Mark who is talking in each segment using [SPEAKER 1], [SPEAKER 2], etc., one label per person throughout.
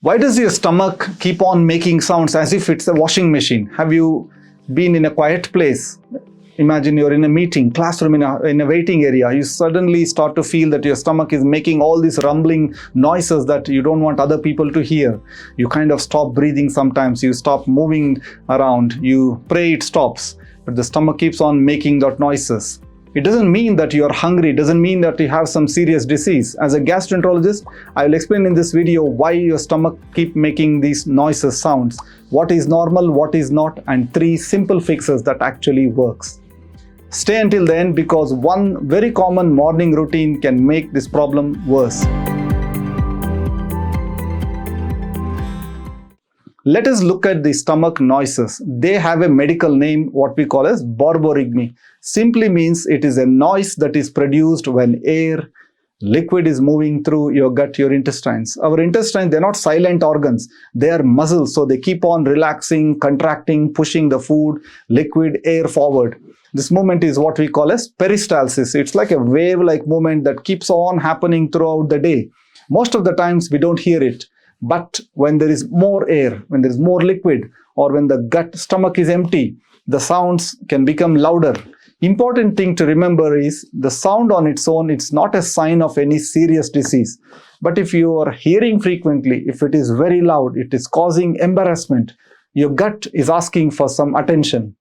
[SPEAKER 1] Why does your stomach keep on making sounds as if it's a washing machine? Have you been in a quiet place? Imagine you're in a meeting, classroom, in a waiting area. You suddenly start to feel that your stomach is making all these rumbling noises that you don't want other people to hear. You kind of stop breathing sometimes. You stop moving around. You pray it stops. But the stomach keeps on making that noises. It doesn't mean that you're hungry. It doesn't mean that you have some serious disease. As a gastroenterologist, I will explain in this video why your stomach keep making these noises, sounds, what is normal, what is not, and 3 simple fixes that actually works. Stay until the end because one very common morning routine can make this problem worse. Let us look at the stomach noises. They have a medical name, what we call as Borborygmi. Simply means it is a noise that is produced when air, liquid is moving through your gut, your intestines. Our intestines, they're not silent organs. They are muscles, so they keep on relaxing, contracting, pushing the food, liquid, air forward. This movement is what we call as peristalsis. It's like a wave-like movement that keeps on happening throughout the day. Most of the times we don't hear it. But when there is more air, when there is more liquid, or when the gut stomach is empty, the sounds can become louder. Important thing to remember is the sound on its own, it's not a sign of any serious disease. But if you are hearing frequently, if it is very loud, it is causing embarrassment, your gut is asking for some attention.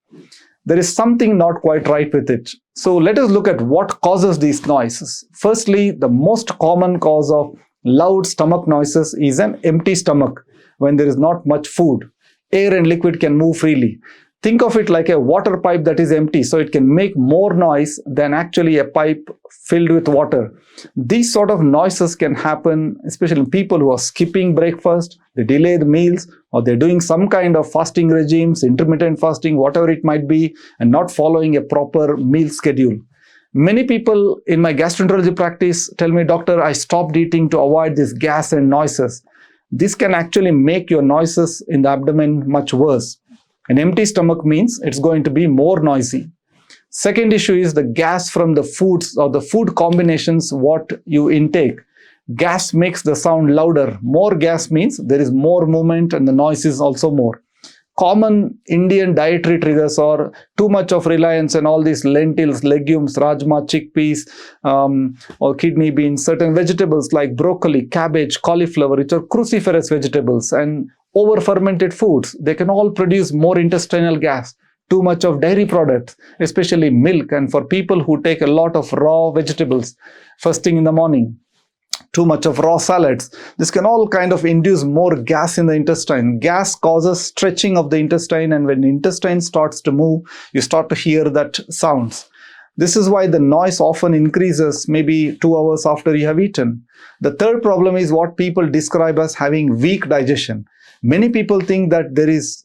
[SPEAKER 1] There is something not quite right with it. So let us look at what causes these noises. Firstly, the most common cause of loud stomach noises is an empty stomach when there is not much food. Air and liquid can move freely. Think of it like a water pipe that is empty, so it can make more noise than actually a pipe filled with water. These sort of noises can happen, especially in people who are skipping breakfast, they delay the meals, or they're doing some kind of fasting regimes, intermittent fasting, whatever it might be, and not following a proper meal schedule. Many people in my gastroenterology practice tell me, "Doctor, I stopped eating to avoid this gas and noises." This can actually make your noises in the abdomen much worse. An empty stomach means it's going to be more noisy. Second issue is the gas from the foods or the food combinations what you intake. Gas makes the sound louder. More gas means there is more movement and the noise is also more. Common Indian dietary triggers are too much of reliance on all these lentils, legumes, rajma, chickpeas, or kidney beans, certain vegetables like broccoli, cabbage, cauliflower, which are cruciferous vegetables, and over-fermented foods. They can all produce more intestinal gas. Too much of dairy products, especially milk, and for people who take a lot of raw vegetables first thing in the morning. Too much of raw salads. This can all kind of induce more gas in the intestine. Gas causes stretching of the intestine, and when the intestine starts to move, you start to hear that sounds. This is why the noise often increases maybe 2 hours after you have eaten. The third problem is what people describe as having weak digestion. Many people think that there is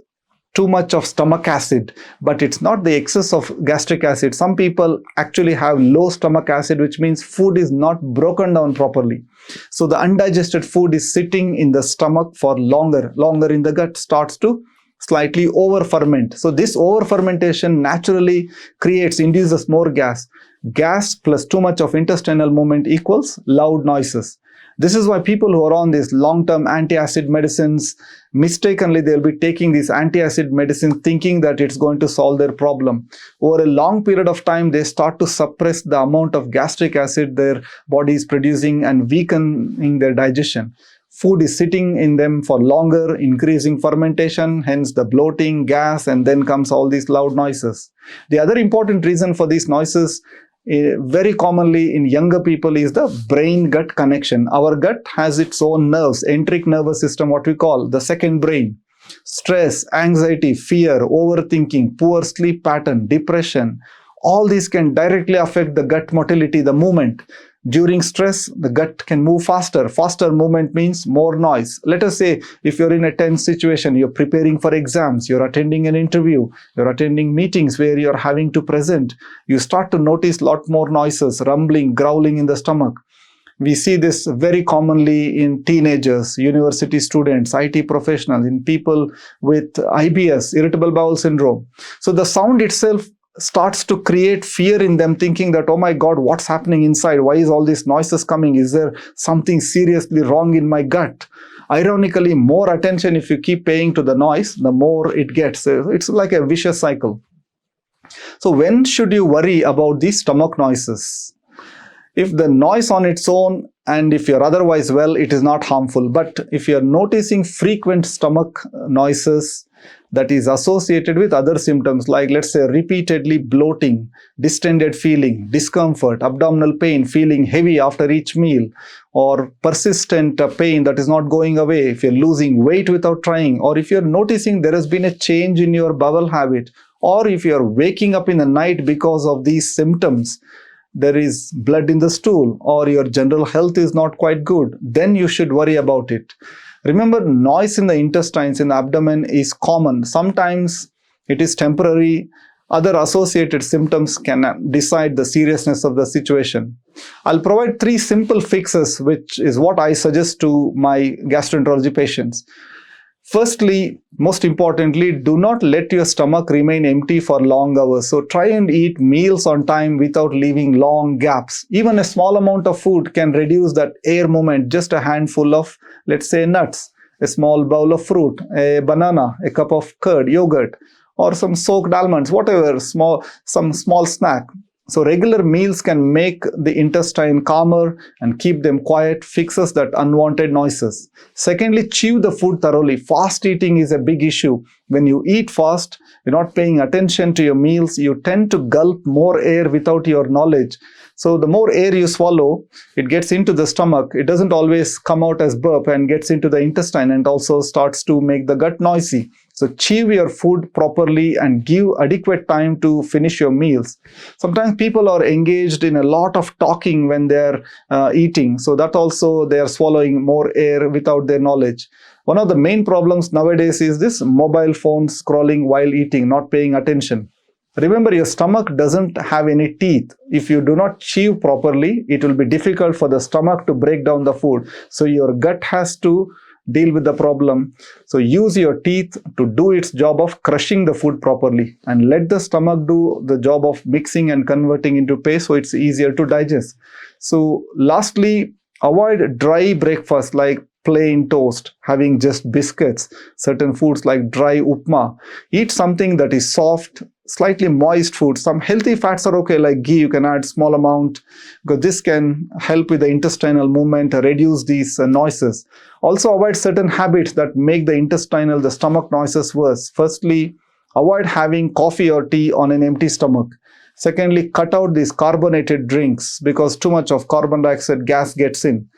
[SPEAKER 1] too much of stomach acid, but it's not the excess of gastric acid. Some people actually have low stomach acid, which means food is not broken down properly. So the undigested food is sitting in the stomach for longer in the gut, starts to slightly over ferment. So this over fermentation naturally induces more gas. Gas plus too much of intestinal movement equals loud noises. This is why people who are on these long-term anti-acid medicines, mistakenly they'll be taking these anti-acid medicines thinking that it's going to solve their problem. Over a long period of time, they start to suppress the amount of gastric acid their body is producing and weakening their digestion. Food is sitting in them for longer, increasing fermentation, hence the bloating, gas, and then comes all these loud noises. The other important reason for these noises very commonly in younger people is the brain-gut connection. Our gut has its own nerves, enteric nervous system, what we call the second brain. Stress, anxiety, fear, overthinking, poor sleep pattern, depression, all these can directly affect the gut motility, the movement. During stress, the gut can move faster. Faster movement means more noise. Let us say if you're in a tense situation, you're preparing for exams, you're attending an interview, you're attending meetings where you're having to present, you start to notice a lot more noises, rumbling, growling in the stomach. We see this very commonly in teenagers, university students, IT professionals, in people with IBS, irritable bowel syndrome. So the sound itself starts to create fear in them, thinking that, oh my God, what's happening inside? Why is all these noises coming? Is there something seriously wrong in my gut? Ironically, more attention if you keep paying to the noise, the more it gets. It's like a vicious cycle. So when should you worry about these stomach noises? If the noise on its own and if you're otherwise well, it is not harmful. But if you're noticing frequent stomach noises that is associated with other symptoms like, let's say, repeatedly bloating, distended feeling, discomfort, abdominal pain, feeling heavy after each meal, or persistent pain that is not going away, if you're losing weight without trying, or if you're noticing there has been a change in your bowel habit, or if you're waking up in the night because of these symptoms, there is blood in the stool, or your general health is not quite good, then you should worry about it. Remember, noise in the intestines, in the abdomen is common. Sometimes it is temporary. Other associated symptoms can decide the seriousness of the situation. I'll provide 3 simple fixes, which is what I suggest to my gastroenterology patients. Firstly, most importantly, do not let your stomach remain empty for long hours. So try and eat meals on time without leaving long gaps. Even a small amount of food can reduce that air movement. Just a handful of, let's say, nuts, a small bowl of fruit, a banana, a cup of curd, yogurt, or some soaked almonds, whatever, some small snack. So regular meals can make the intestine calmer and keep them quiet, fixes that unwanted noises. Secondly, chew the food thoroughly. Fast eating is a big issue. When you eat fast, you're not paying attention to your meals, you tend to gulp more air without your knowledge. So the more air you swallow, it gets into the stomach. It doesn't always come out as burp and gets into the intestine and also starts to make the gut noisy. So chew your food properly and give adequate time to finish your meals. Sometimes people are engaged in a lot of talking when they're eating. So that also they are swallowing more air without their knowledge. One of the main problems nowadays is this mobile phone scrolling while eating, not paying attention. Remember, your stomach doesn't have any teeth. If you do not chew properly, it will be difficult for the stomach to break down the food. So your gut has to deal with the problem. So use your teeth to do its job of crushing the food properly and let the stomach do the job of mixing and converting into paste so it's easier to digest. So lastly, avoid dry breakfast like plain toast, having just biscuits, certain foods like dry upma. Eat something that is soft, slightly moist food. Some healthy fats are okay, like ghee, you can add small amount because this can help with the intestinal movement, reduce these noises. Also avoid certain habits that make the stomach noises worse. Firstly, avoid having coffee or tea on an empty stomach. Secondly, cut out these carbonated drinks because too much of carbon dioxide gas gets in.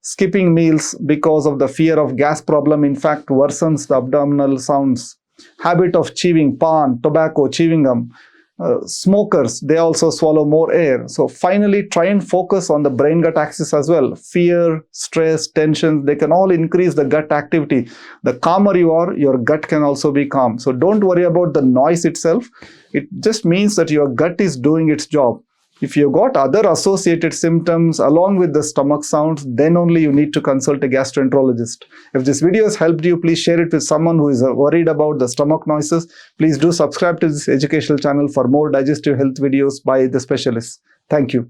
[SPEAKER 1] Skipping meals because of the fear of gas problem, in fact, worsens the abdominal sounds. Habit of chewing pan, tobacco, chewing gum. Smokers, they also swallow more air. So finally, try and focus on the brain-gut axis as well. Fear, stress, tension, they can all increase the gut activity. The calmer you are, your gut can also be calm. So don't worry about the noise itself. It just means that your gut is doing its job. If you've got other associated symptoms along with the stomach sounds, then only you need to consult a gastroenterologist. If this video has helped you, please share it with someone who is worried about the stomach noises. Please do subscribe to this educational channel for more digestive health videos by the specialists. Thank you.